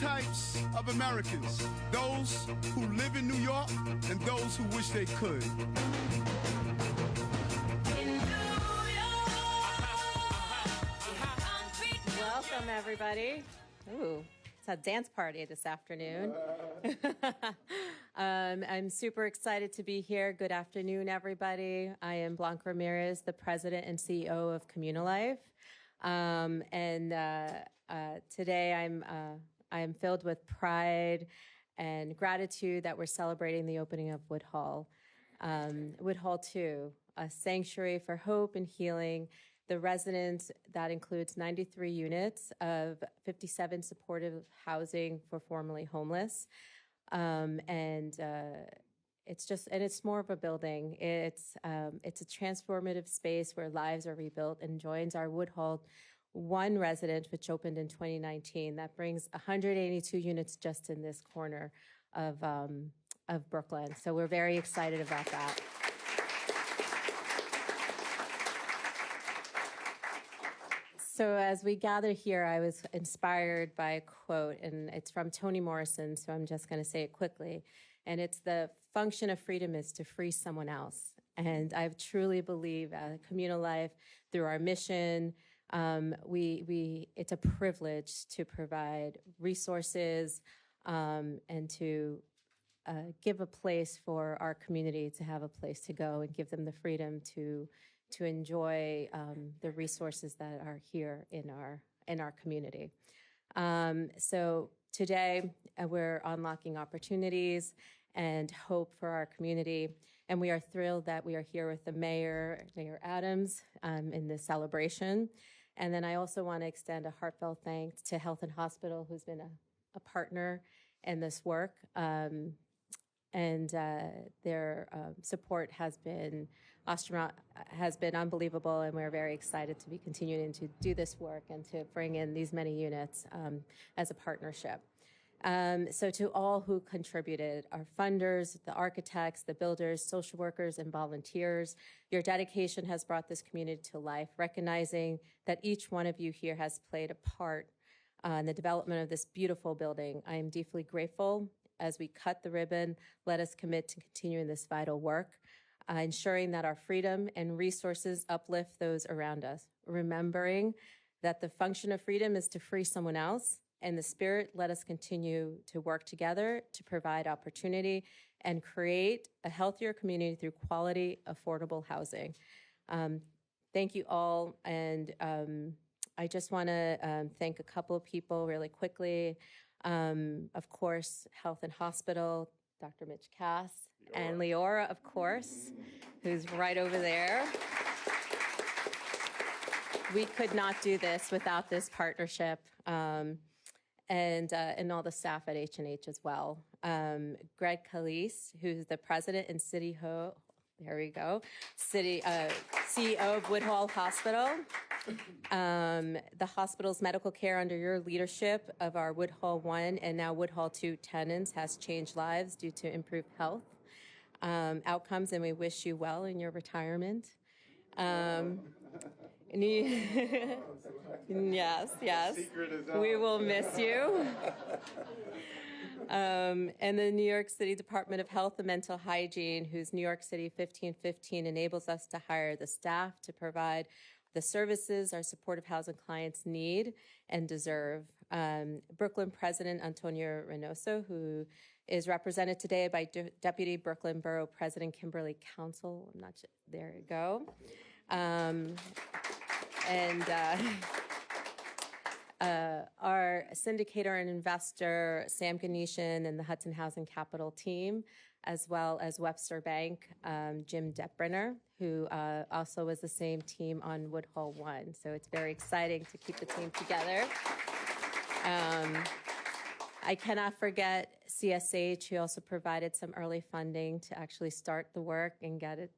types of Americans, those who live in New York and those who wish they could. Welcome, everybody. Ooh, it's a dance party this afternoon. I'm super excited to be here. Good afternoon, everybody. I am Blanca Ramirez, the president and CEO of Communalife. Today I'm filled with pride and gratitude that we're celebrating the opening of Woodhull. Woodhull 2, a sanctuary for hope and healing. The residence that includes 93 units of 57 supportive housing for formerly homeless. It's more of a building. It's a transformative space where lives are rebuilt and joins our Woodhull 1 residence, which opened in 2019. That brings 182 units just in this corner of Brooklyn. So we're very excited about that. So as we gather here, I was inspired by a quote, and it's from Toni Morrison, so I'm just going to say it quickly. And it's the function of freedom is to free someone else. And I truly believe Communalife, through our mission, it's a privilege to provide resources and to give a place for our community to have a place to go and give them the freedom to enjoy the resources that are here in our community. So today we're unlocking opportunities and hope for our community, and we are thrilled that we are here with the Mayor Adams, in this celebration. And then I also want to extend a heartfelt thanks to Health and Hospital, who's been a partner in this work. Their support has been unbelievable, and we're very excited to be continuing to do this work and to bring in these many units as a partnership. So to all who contributed, our funders, the architects, the builders, social workers, and volunteers, your dedication has brought this community to life, recognizing that each one of you here has played a part in the development of this beautiful building. I am deeply grateful. As we cut the ribbon, let us commit to continuing this vital work, ensuring that our freedom and resources uplift those around us, remembering that the function of freedom is to free someone else. In the spirit, let us continue to work together to provide opportunity and create a healthier community through quality, affordable housing. Thank you all, and I just want to thank a couple of people really quickly. Of course, Health and Hospital, Dr. Mitch Cass, and Leora, of course, who's right over there. We could not do this without this partnership, and all the staff at H&H as well. Greg Calise, who's the president and CEO of Woodhull Hospital. The hospital's medical care under your leadership of our Woodhull 1 and now Woodhull 2 tenants has changed lives due to improved health outcomes, and we wish you well in your retirement. Yes, we will miss you. And the New York City Department of Health and Mental Hygiene, whose New York City 1515 enables us to hire the staff to provide the services our supportive housing clients need and deserve. Brooklyn President Antonio Reynoso, who is represented today by Deputy Brooklyn Borough President Kimberly Council. I'm not sure. There you go. Our syndicator and investor, Sam Ganeshan, and the Hudson Housing Capital team, as well as Webster Bank, Jim Deppbrenner, who also was the same team on Woodhull 1. So it's very exciting to keep the team together. I cannot forget CSH, who also provided some early funding to actually start the work and get it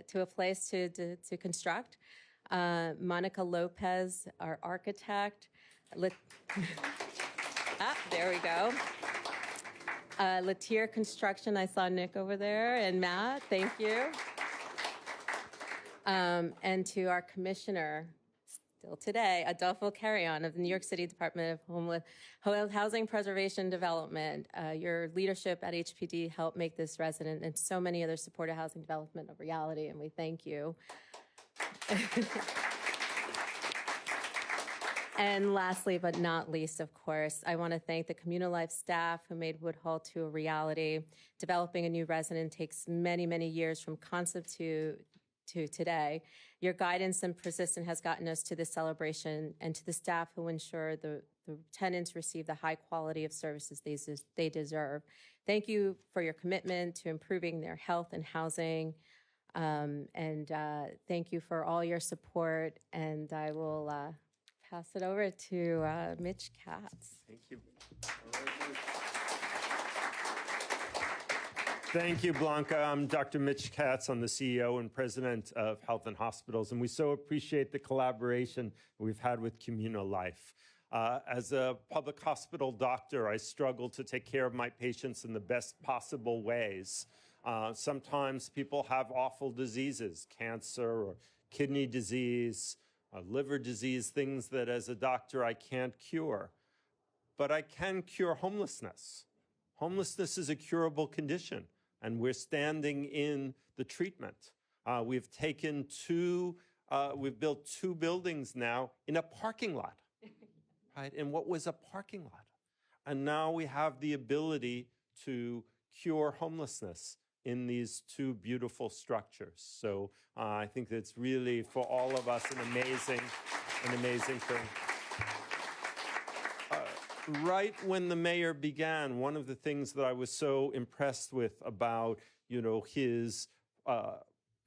to a place to construct. Monica Lopez, our architect. There we go. Latier Construction, I saw Nick over there, and Matt, thank you. And to our commissioner, still today, a duffel carry-on of the New York City Department of Housing Preservation Development. Your leadership at HPD helped make this resident and so many other supportive housing development a reality, and we thank you. And lastly, but not least, of course, I want to thank the Communal Life staff who made Woodhull to a reality. Developing a new resident takes many, many years from concept to today. Your guidance and persistence has gotten us to this celebration, and to the staff who ensure the tenants receive the high quality of services they deserve. Thank you for your commitment to improving their health and housing. And thank you for all your support. And I will pass it over to Mitch Katz. Thank you. Thank you, Blanca. I'm Dr. Mitch Katz. I'm the CEO and president of Health and Hospitals, and we so appreciate the collaboration we've had with Communal Life. As a public hospital doctor, I struggle to take care of my patients in the best possible ways. Sometimes people have awful diseases, cancer or kidney disease, liver disease, things that as a doctor I can't cure. But I can cure homelessness. Homelessness is a curable condition, and we're standing in the treatment. We've built 2 buildings now in a parking lot, right? In what was a parking lot. And now we have the ability to cure homelessness in these 2 beautiful structures. So I think that's really, for all of us, an amazing thing. Right when the mayor began, one of the things that I was so impressed with about, his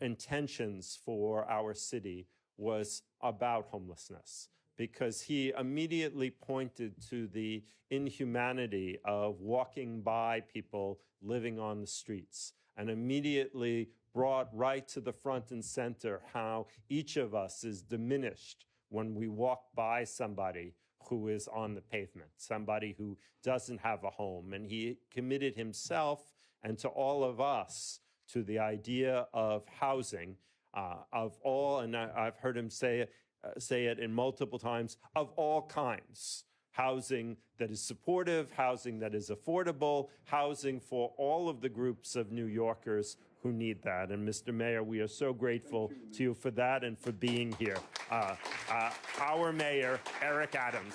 intentions for our city was about homelessness, because he immediately pointed to the inhumanity of walking by people living on the streets, and immediately brought right to the front and center how each of us is diminished when we walk by somebody who is on the pavement, somebody who doesn't have a home. And he committed himself and to all of us to the idea of housing, of all, and I've heard him say it in multiple times, of all kinds. Housing that is supportive, housing that is affordable, housing for all of the groups of New Yorkers who need that. And Mr. Mayor, we are so grateful to you for that and for being here. Our mayor, Eric Adams.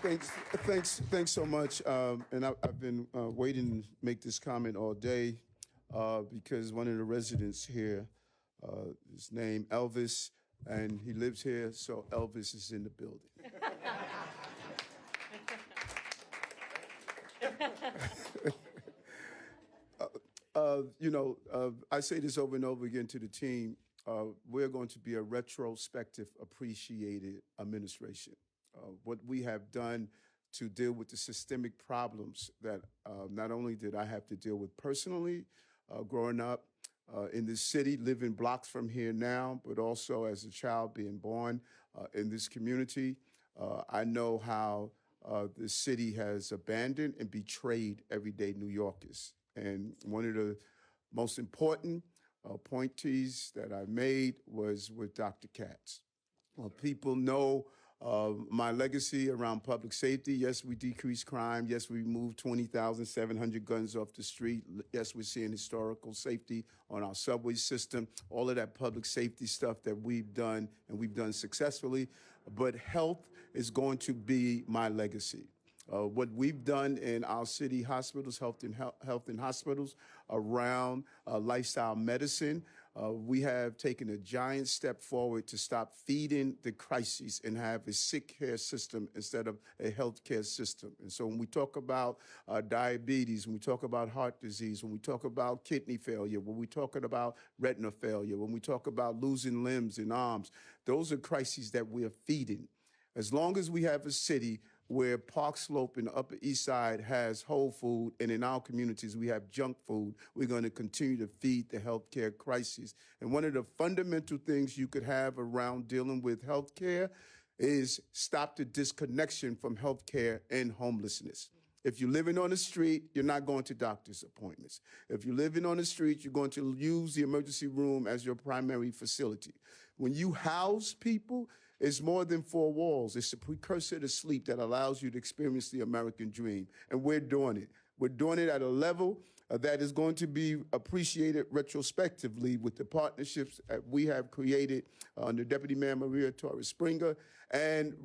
Thank you. Thanks so much. And I've been waiting to make this comment all day because one of the residents here, his name Elvis, and he lives here, so Elvis is in the building. I say this over and over again to the team. We're going to be a retrospective, appreciated administration. What we have done to deal with the systemic problems that not only did I have to deal with personally growing up in this city, living blocks from here now, but also as a child being born in this community. I know how the city has abandoned and betrayed everyday New Yorkers. And one of the most important appointees that I made was with Dr. Katz. People know my legacy around public safety. Yes, we decreased crime. Yes, we moved 20,700 guns off the street. Yes, we're seeing historical safety on our subway system. All of that public safety stuff that we've done, and we've done successfully. But health is going to be my legacy. What we've done in our city hospitals, health and hospitals around lifestyle medicine, we have taken a giant step forward to stop feeding the crises and have a sick care system instead of a health care system. And so when we talk about diabetes, when we talk about heart disease, when we talk about kidney failure, when we're talking about retina failure, when we talk about losing limbs and arms, those are crises that we are feeding. As long as we have a city where Park Slope in the Upper East Side has whole food, and in our communities we have junk food, we're going to continue to feed the healthcare crisis. And one of the fundamental things you could have around dealing with healthcare is stop the disconnection from healthcare and homelessness. If you're living on the street, you're not going to doctor's appointments. If you're living on the street, you're going to use the emergency room as your primary facility. When you house people, it's more than four walls. It's a precursor to sleep that allows you to experience the American dream. And we're doing it. We're doing it at a level that is going to be appreciated retrospectively with the partnerships that we have created under Deputy Mayor Maria Torres Springer and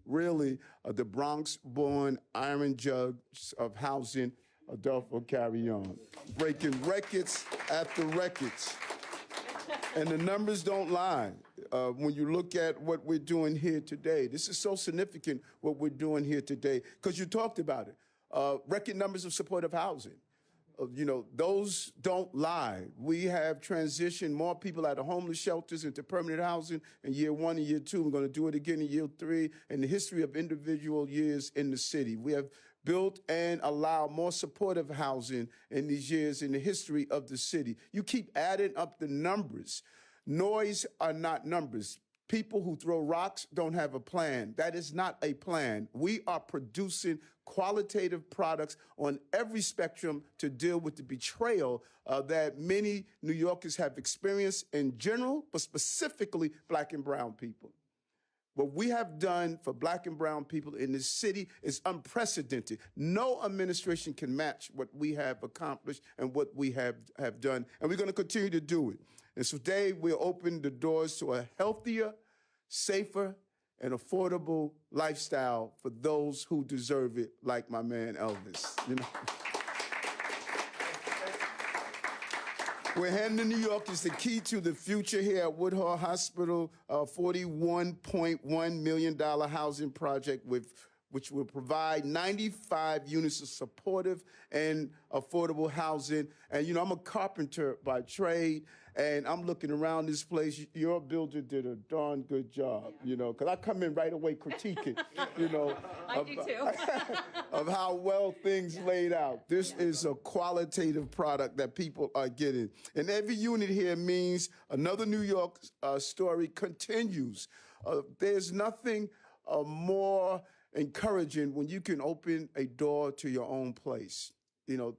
really the Bronx-born iron jugs of housing, Adolfo Carry On, breaking records after records. And the numbers don't lie. When you look at what we're doing here today, this is so significant what we're doing here today, because you talked about it. Record numbers of supportive housing. Those don't lie. We have transitioned more people out of homeless shelters into permanent housing in year 1 and year 2. We're going to do it again in year 3 in the history of individual years in the city. We have built and allowed more supportive housing in these years in the history of the city. You keep adding up the numbers. Noise are not numbers. People who throw rocks don't have a plan. That is not a plan. We are producing qualitative products on every spectrum to deal with the betrayal that many New Yorkers have experienced in general, but specifically Black and brown people. What we have done for Black and brown people in this city is unprecedented. No administration can match what we have accomplished and what we have done, and we're going to continue to do it. And so today we'll open the doors to a healthier, safer, and affordable lifestyle for those who deserve it, like my man Elvis. We're handing New Yorkers the key to the future here at Woodhull Hospital, a $41.1 million housing project which will provide 95 units of supportive and affordable housing. And, I'm a carpenter by trade, and I'm looking around this place. Your builder did a darn good job, because I come in right away critiquing, I do too. of how well things laid out. This is a qualitative product that people are getting. And every unit here means another New York story continues. There's nothing more encouraging when you can open a door to your own place.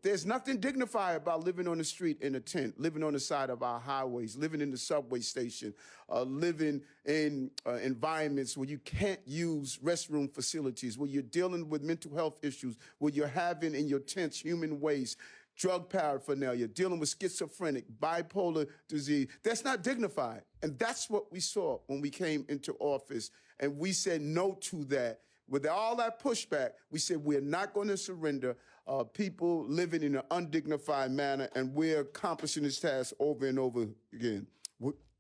There's nothing dignified about living on the street in a tent, living on the side of our highways, living in the subway station, living in environments where you can't use restroom facilities, where you're dealing with mental health issues, where you're having in your tents human waste, drug paraphernalia, dealing with schizophrenic, bipolar disease. That's not dignified. And that's what we saw when we came into office. And we said no to that. With all that pushback, we said we're not going to surrender. People living in an undignified manner, and we're accomplishing this task over and over again.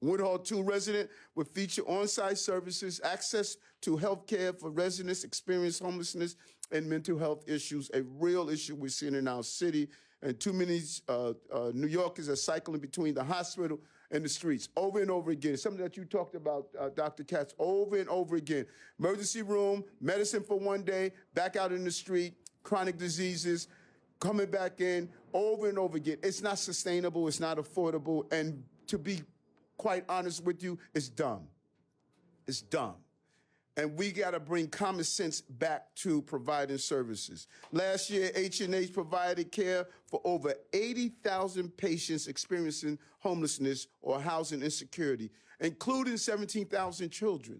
Woodhull 2 resident will feature on-site services, access to health care for residents experiencing homelessness and mental health issues, a real issue we're seeing in our city. And too many New Yorkers are cycling between the hospital and the streets over and over again. Something that you talked about, Dr. Katz, over and over again. Emergency room, medicine for one day, back out in the street, chronic diseases, coming back in over and over again. It's not sustainable, it's not affordable, and to be quite honest with you, it's dumb. It's dumb. And we got to bring common sense back to providing services. Last year, H&H provided care for over 80,000 patients experiencing homelessness or housing insecurity, including 17,000 children.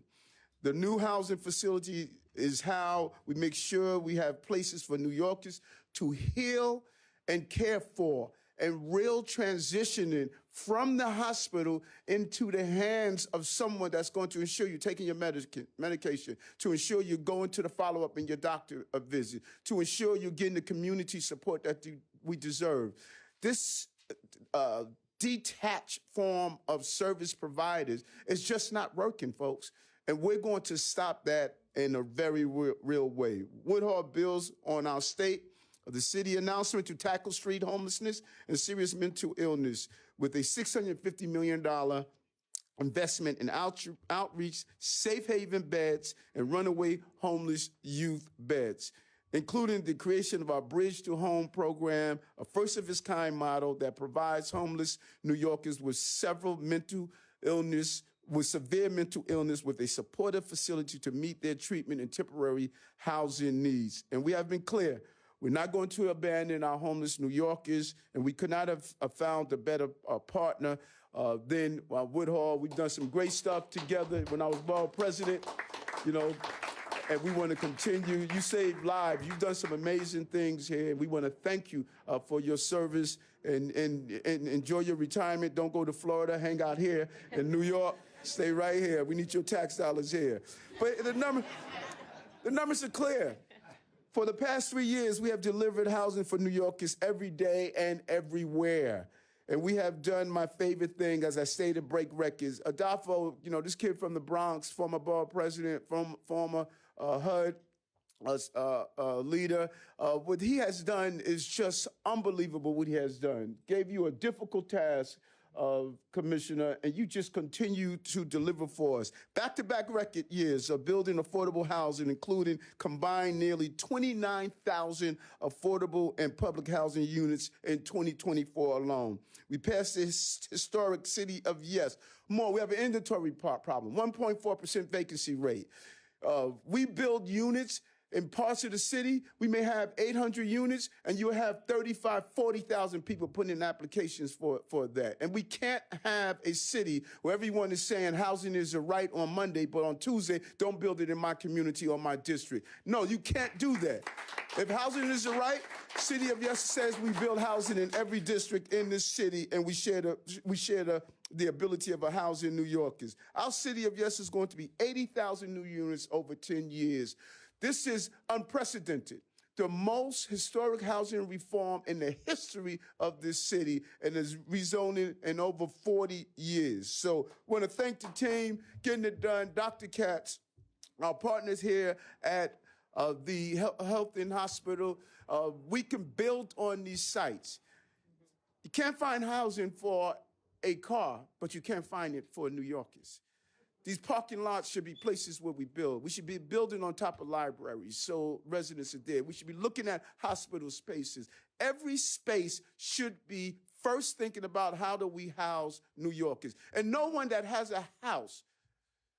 The new housing facility is how we make sure we have places for New Yorkers to heal and care for, and real transitioning from the hospital into the hands of someone that's going to ensure you're taking your medication, to ensure you're going to the follow-up in your doctor visit, to ensure you're getting the community support that we deserve. This detached form of service providers is just not working, folks. And we're going to stop that in a very real way. Woodhull builds on our state of the city announcement to tackle street homelessness and serious mental illness with a $650 million investment in outreach, safe haven beds, and runaway homeless youth beds, including the creation of our Bridge to Home program, a first-of-its-kind model that provides homeless New Yorkers with severe mental illness with a supportive facility to meet their treatment and temporary housing needs. And we have been clear, We're not going to abandon our homeless New Yorkers, and we could not have found a better partner than Woodhull. We've done some great stuff together when I was borough president, you know, and we want to continue. You saved lives. You've done some amazing things here, and we want to thank you for your service and enjoy your retirement. Don't go to Florida. Hang out here in New York. Stay right here. We need your tax dollars here. But the numbers are clear. For the past 3 years, we have delivered housing for New Yorkers every day and everywhere. And we have done my favorite thing, as I stated, break records. Adolfo, you know, this kid from the Bronx, former borough president, former HUD leader, what he has done is just unbelievable what he has done. Gave you a difficult task, Commissioner, and you just continue to deliver for us. Back-to-back record years of building affordable housing, including combined nearly 29,000 affordable and public housing units in 2024 alone. We passed this historic city of yes. More, we have an inventory problem, 1.4% vacancy rate. We build units in parts of the city. We may have 800 units, and you'll have 35, 40,000 people putting in applications for that. And we can't have a city where everyone is saying housing is a right on Monday, but on Tuesday, don't build it in my community or my district. No, you can't do that. If housing is a right, City of Yes says we build housing in every district in this city, and we share the ability of a housing New Yorkers. Our City of Yes is going to be 80,000 new units over 10 years. This is unprecedented. The most historic housing reform in the history of this city, and is rezoning in over 40 years. So I want to thank the team getting it done. Dr. Katz, our partners here at the Health and Hospital, we can build on these sites. You can't find housing for a car, but you can't find it for New Yorkers. These parking lots should be places where we build. We should be building on top of libraries so residents are there. We should be looking at hospital spaces. Every space should be first thinking about how do we house New Yorkers. And no one that has a house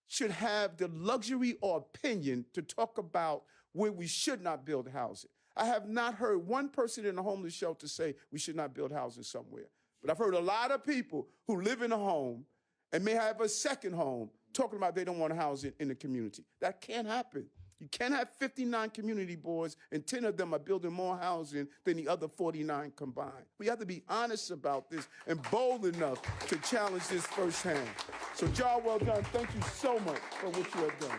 should have the luxury or opinion to talk about where we should not build housing. I have not heard one person in a homeless shelter say we should not build housing somewhere. But I've heard a lot of people who live in a home and may have a second home talking about they don't want to house it in the community. That can't happen. You can't have 59 community boards and 10 of them are building more housing than the other 49 combined. We have to be honest about this and bold enough to challenge this firsthand. So, job well done. Thank you so much for what you have done.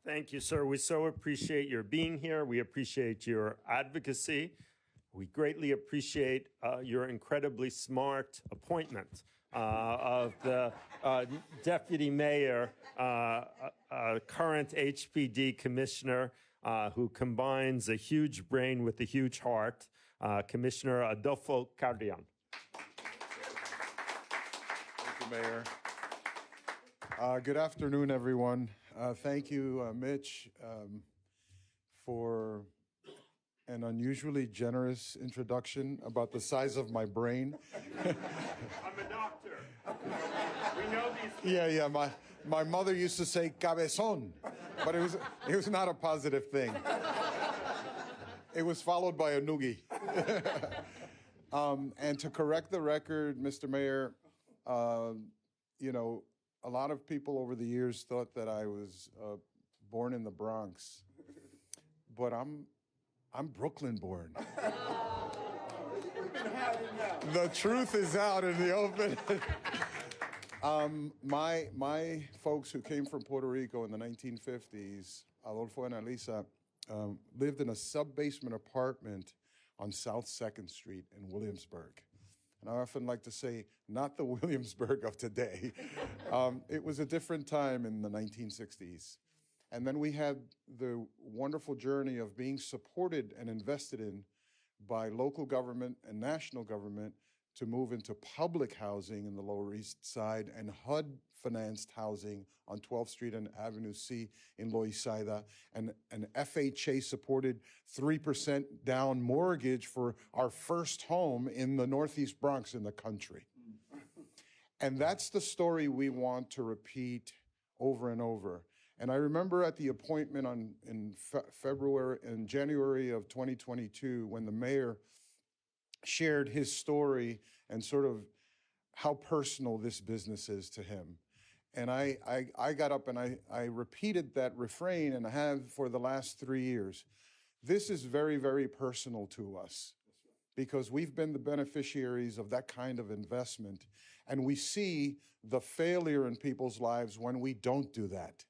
Thank you, sir. We so appreciate your being here. We appreciate your advocacy. We greatly appreciate your incredibly smart appointment of the deputy mayor, current HPD commissioner, who combines a huge brain with a huge heart, Commissioner Adolfo Carrion. Thank you, Mayor. Good afternoon, everyone. Thank you, Mitch, for an unusually generous introduction about the size of my brain. I'm a doctor. We know these things. Yeah. My mother used to say cabezón, but it was not a positive thing. It was followed by a noogie. And to correct the record, Mr. Mayor, you know, a lot of people over the years thought that I was born in the Bronx, but I'm Brooklyn born. The truth is out in the open. My folks who came from Puerto Rico in the 1950s, Adolfo and Elisa, lived in a sub-basement apartment on South 2nd Street in Williamsburg. And I often like to say, not the Williamsburg of today. It was a different time in the 1960s. And then we had the wonderful journey of being supported and invested in by local government and national government to move into public housing in the Lower East Side and HUD-financed housing on 12th Street and Avenue C in Loisaida, and an FHA-supported 3% down mortgage for our first home in the Northeast Bronx in the country. And that's the story we want to repeat over and over. And I remember at the appointment in January of 2022, when the mayor shared his story and sort of how personal this business is to him. And I got up and I repeated that refrain, and I have for the last 3 years. This is very, very personal to us because we've been the beneficiaries of that kind of investment. And we see the failure in people's lives when we don't do that.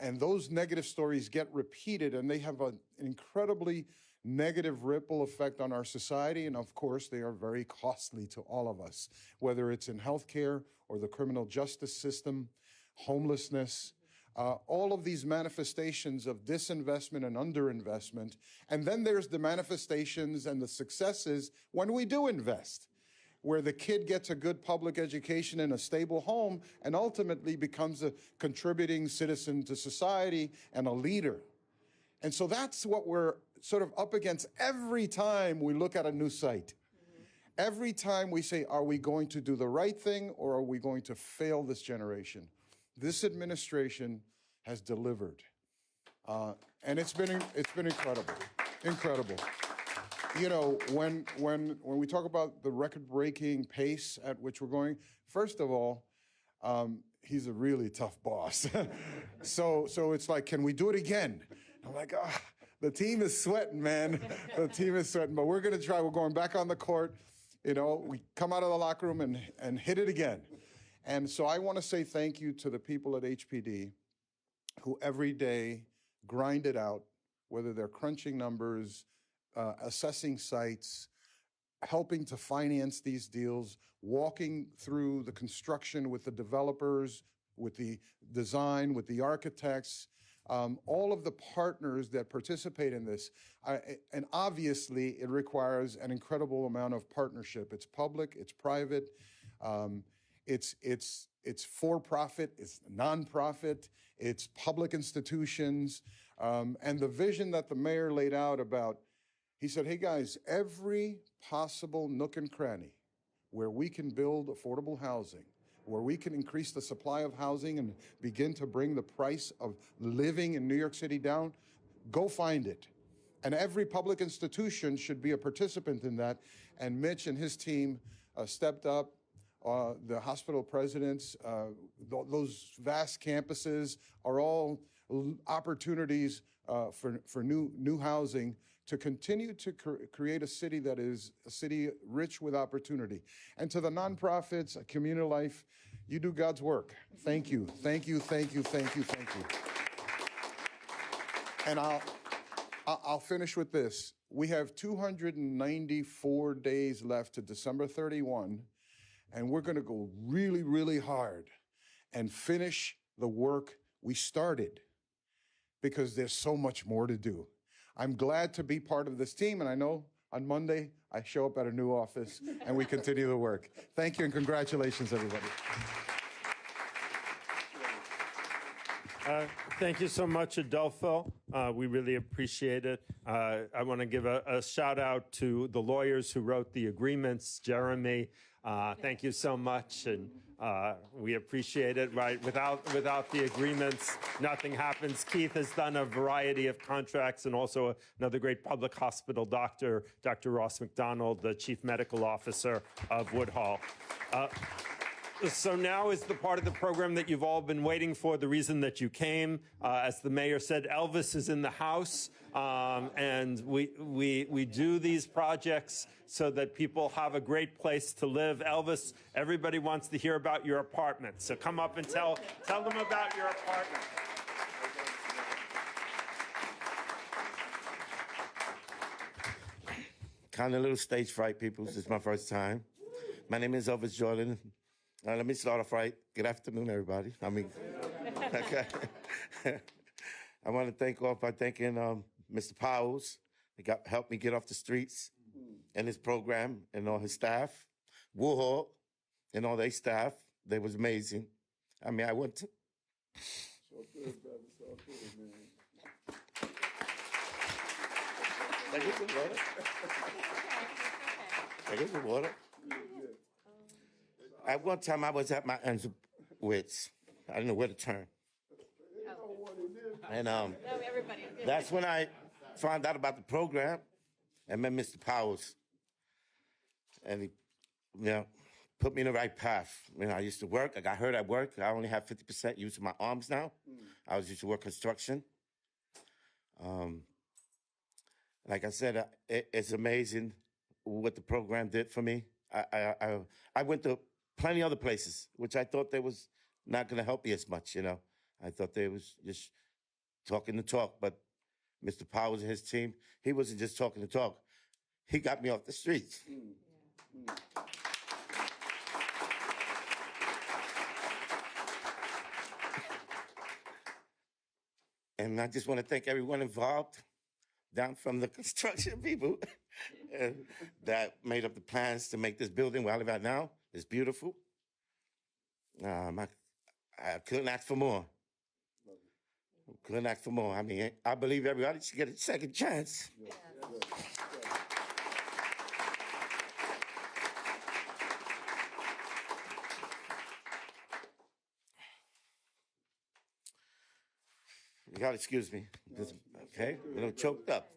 And those negative stories get repeated, and they have an incredibly negative ripple effect on our society. And of course, they are very costly to all of us, whether it's in healthcare or the criminal justice system, homelessness, all of these manifestations of disinvestment and underinvestment. And then there's the manifestations and the successes when we do invest, where the kid gets a good public education in a stable home and ultimately becomes a contributing citizen to society and a leader. And so that's what we're sort of up against every time we look at a new site. Every time we say, are we going to do the right thing or are we going to fail this generation? This administration has delivered. And it's been incredible, incredible. You know, when we talk about the record-breaking pace at which we're going, first of all, he's a really tough boss. So it's like, can we do it again? I'm like, the team is sweating, man. The team is sweating, but we're gonna try. We're going back on the court. You know, we come out of the locker room and hit it again. And so I wanna say thank you to the people at HPD who every day grind it out, whether they're crunching numbers, assessing sites, helping to finance these deals, walking through the construction with the developers, with the design, with the architects, all of the partners that participate in this. And obviously, it requires an incredible amount of partnership. It's public, it's private, it's for-profit, it's nonprofit, it's public institutions, and the vision that the mayor laid out about, he said, hey guys, every possible nook and cranny where we can build affordable housing, where we can increase the supply of housing and begin to bring the price of living in New York City down, go find it. And every public institution should be a participant in that. And Mitch and his team stepped up. The hospital presidents, those vast campuses are all opportunities for new housing to continue to create a city that is a city rich with opportunity. And to the nonprofits, community life, you do God's work. Thank you, thank you, thank you, thank you, thank you. And I'll finish with this. We have 294 days left to December 31, and we're gonna go really, really hard and finish the work we started because there's so much more to do. I'm glad to be part of this team, and I know on Monday I show up at a new office and we continue the work. Thank you and congratulations, everybody. Thank you so much, Adolfo. We really appreciate it. I want to give a shout out to the lawyers who wrote the agreements. Jeremy, thank you so much, and we appreciate it. Right, without the agreements, nothing happens. Keith has done a variety of contracts, and also another great public hospital doctor, Dr. Ross McDonald, the chief medical officer of Woodhull. So now is the part of the program that you've all been waiting for, the reason that you came. As the mayor said, Elvis is in the house, and we do these projects so that people have a great place to live. Elvis, everybody wants to hear about your apartment, so come up and tell them about your apartment. Kind of a little stage fright, people. This is my first time. My name is Elvis Jordan. Let me start off right. Good afternoon, everybody. Okay. I want to thank off by thanking Mr. Powers. He helped me get off the streets and his program and all his staff. Woodhull and all their staff. They was amazing. I mean, I went to... So good, brother. So good, man. Can I get some water? Can I get some water? At one time, I was at my ends of wits. I didn't know where to turn. And that's when I found out about the program and met Mr. Powers. And he, put me in the right path. I used to work. I got hurt at work. I only have 50% use of my arms now. I was used to work construction. Like I said, it's amazing what the program did for me. I went to plenty other places, which I thought they was not going to help me as much, I thought they was just talking the talk, but Mr. Powers and his team, he wasn't just talking the talk. He got me off the streets. And I just want to thank everyone involved, down from the construction people that made up the plans to make this building where I live at now. It's beautiful. I couldn't ask for more. Couldn't ask for more. I mean, I believe everybody should get a second chance. You gotta excuse me. Okay, a little choked up.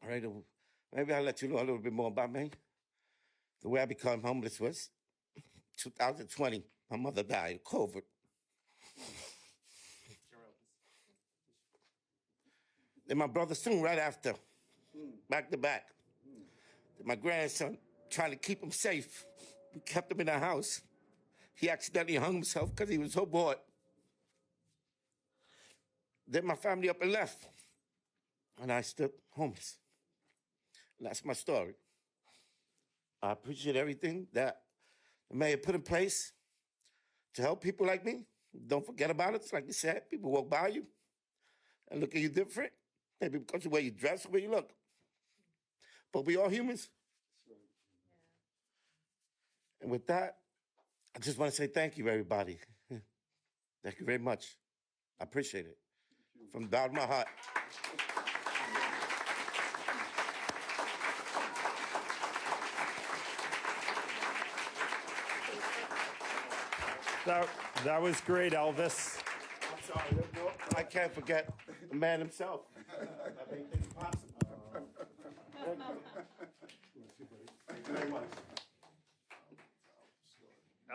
All right, maybe I'll let you know a little bit more about me. The way I became homeless was 2020. My mother died of COVID. Then my brother soon right after, back to back. Then my grandson, trying to keep him safe, we kept him in the house. He accidentally hung himself because he was so bored. Then my family up and left, and I stood homeless. And that's my story. I appreciate everything that the mayor put in place to help people like me. Don't forget about it. It's like you said, people walk by you and look at you different, maybe because of the way you dress, the way you look. But we all humans. And with that, I just want to say thank you, everybody. Thank you very much. I appreciate it. From the bottom of my heart. That was great, Elvis. I'm sorry, I can't forget the man himself. That made things possible. Thank you very much.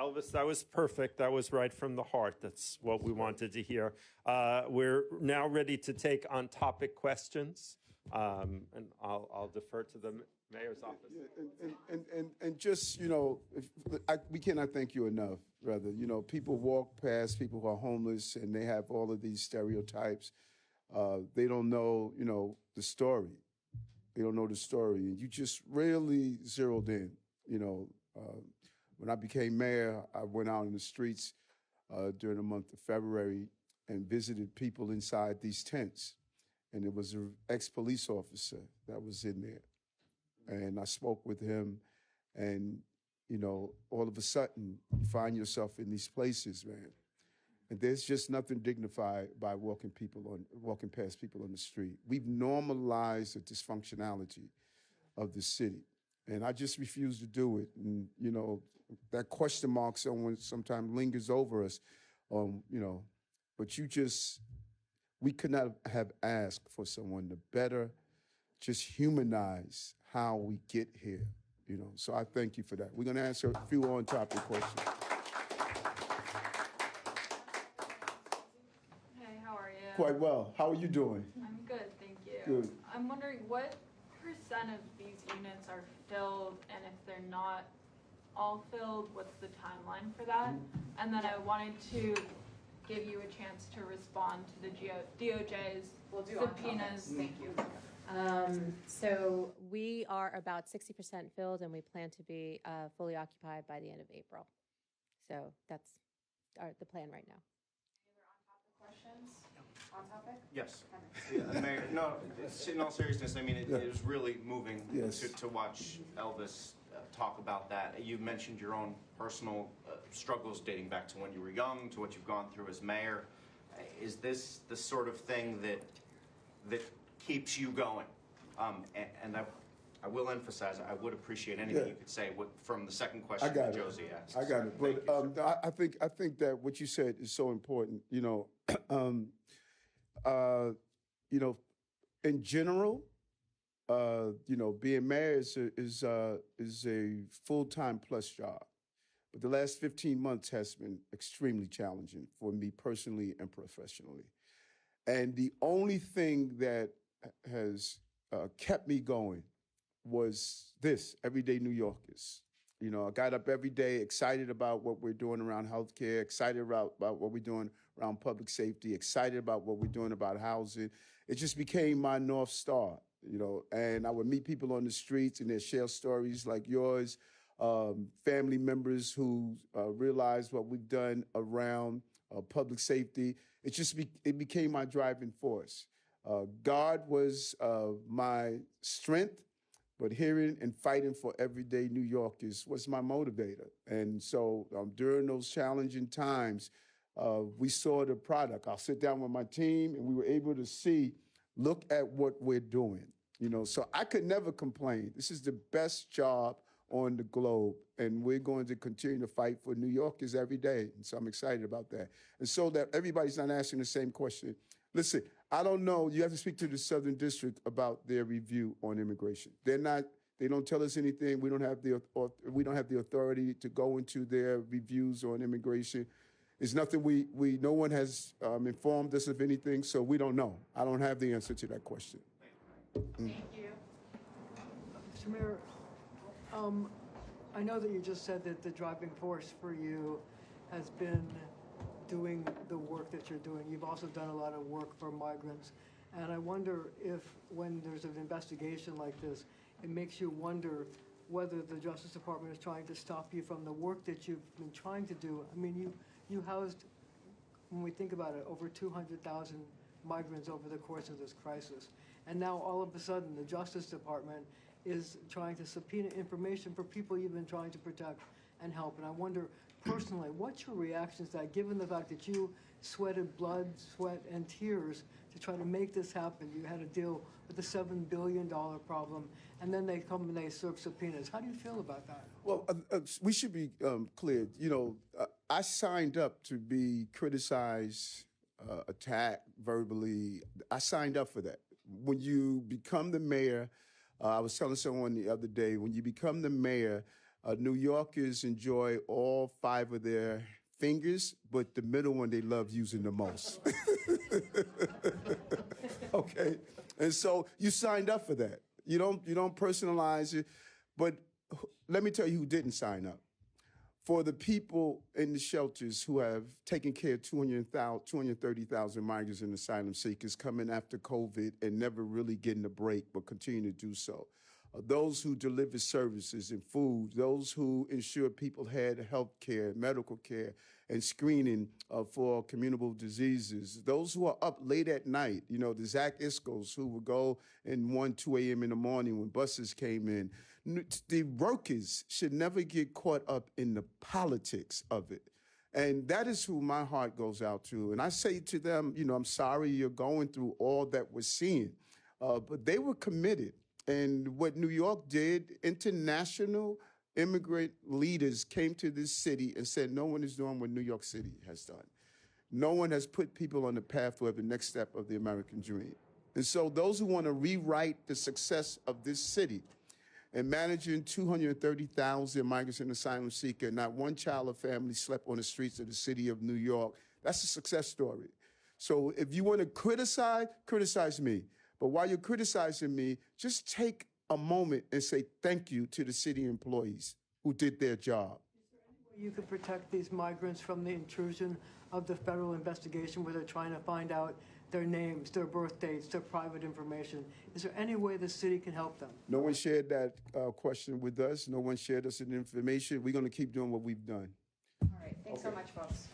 Elvis, that was perfect. That was right from the heart. That's what we wanted to hear. We're now ready to take on-topic questions, and I'll defer to the mayor's office. And just, we cannot thank you enough, brother. People walk past people who are homeless, and they have all of these stereotypes. They don't know, the story. They don't know the story. And you just really zeroed in, When I became mayor, I went out in the streets during the month of February and visited people inside these tents. And there was an ex-police officer that was in there. And I spoke with him, and, all of a sudden, you find yourself in these places, man. And there's just nothing dignified by walking past people on the street. We've normalized the dysfunctionality of the city. And I just refuse to do it. And, that question mark sometimes lingers over us, but we could not have asked for someone to better just humanize how we get here, So I thank you for that. We're going to answer a few on-topic questions. Hey, how are you? Quite well. How are you doing? I'm good, thank you. Good. I'm wondering what percent of these units are filled, and if they're not all filled, what's the timeline for that? And then I wanted to give you a chance to respond to the DOJ's subpoenas. Thank you. So we are about 60% filled, and we plan to be fully occupied by the end of April. So that's the plan right now. Any other on-topic questions? On topic? Yes. Yeah, Mayor, no, in all seriousness, I mean, it was really moving to watch Elvis talk about that. You mentioned your own personal struggles dating back to when you were young, to what you've gone through as mayor. Is this the sort of thing that keeps you going? And I will emphasize, I would appreciate anything you could say from the second question I got that it. Josie asked. I got it. Thank But you, sir. I think that what you said is so important. In general, being mayor is a full-time plus job. But the last 15 months has been extremely challenging for me personally and professionally. And the only thing that has kept me going was this, Everyday New Yorkers. I got up every day excited about what we're doing around healthcare, excited about what we're doing around public safety, excited about what we're doing about housing. It just became my North Star, and I would meet people on the streets and they'd share stories like yours, family members who realized what we've done around public safety. It became my driving force. God was my strength, but hearing and fighting for everyday New Yorkers was my motivator. And so during those challenging times, we saw the product. I'll sit down with my team and we were able to look at what we're doing. So I could never complain. This is the best job on the globe, and we're going to continue to fight for New Yorkers every day. And so I'm excited about that. And so that everybody's not asking the same question. Listen, I don't know. You have to speak to the Southern District about their review on immigration. They don't tell us anything. We don't have the authority to go into their reviews on immigration. It's nothing no one has informed us of anything, so we don't know. I don't have the answer to that question. Thank you. Mr. Mayor, I know that you just said that the driving force for you has been doing the work that you're doing. You've also done a lot of work for migrants. And I wonder if when there's an investigation like this, it makes you wonder whether the Justice Department is trying to stop you from the work that you've been trying to do. I mean, you housed, when we think about it, over 200,000 migrants over the course of this crisis. And now all of a sudden, the Justice Department is trying to subpoena information for people you've been trying to protect and help. And I wonder, personally, what's your reaction to that, given the fact that you sweated blood, sweat, and tears to try to make this happen? You had to deal with the $7 billion problem, and then they come and they serve subpoenas. How do you feel about that? Well, we should be clear. I signed up to be criticized, attacked verbally. I signed up for that. When you become the mayor, I was telling someone the other day, when you become the mayor, New Yorkers enjoy all 5 of their fingers, but the middle one they love using the most. Okay, and so you signed up for that. You don't personalize it, but let me tell you who didn't sign up. For the people in the shelters who have taken care of 230,000 migrants and asylum seekers coming after COVID and never really getting a break, but continue to do so. Those who deliver services and food, those who ensure people had health care, medical care, and screening for communicable diseases, those who are up late at night, the Zach Iscos who would go in 1, 2 a.m. in the morning when buses came in. The workers should never get caught up in the politics of it. And that is who my heart goes out to. And I say to them, I'm sorry you're going through all that we're seeing. But they were committed. And what New York did, international immigrant leaders came to this city and said, no one is doing what New York City has done. No one has put people on the pathway of the next step of the American dream. And so those who want to rewrite the success of this city and managing 230,000 migrants and asylum seekers, not one child or family slept on the streets of the city of New York, that's a success story. So if you want to criticize me. But while you're criticizing me, just take a moment and say thank you to the city employees who did their job. Is there any way you could protect these migrants from the intrusion of the federal investigation where they're trying to find out their names, their birth dates, their private information? Is there any way the city can help them? No one shared that question with us. No one shared us the information. We're going to keep doing what we've done. All right. Thanks so much, folks.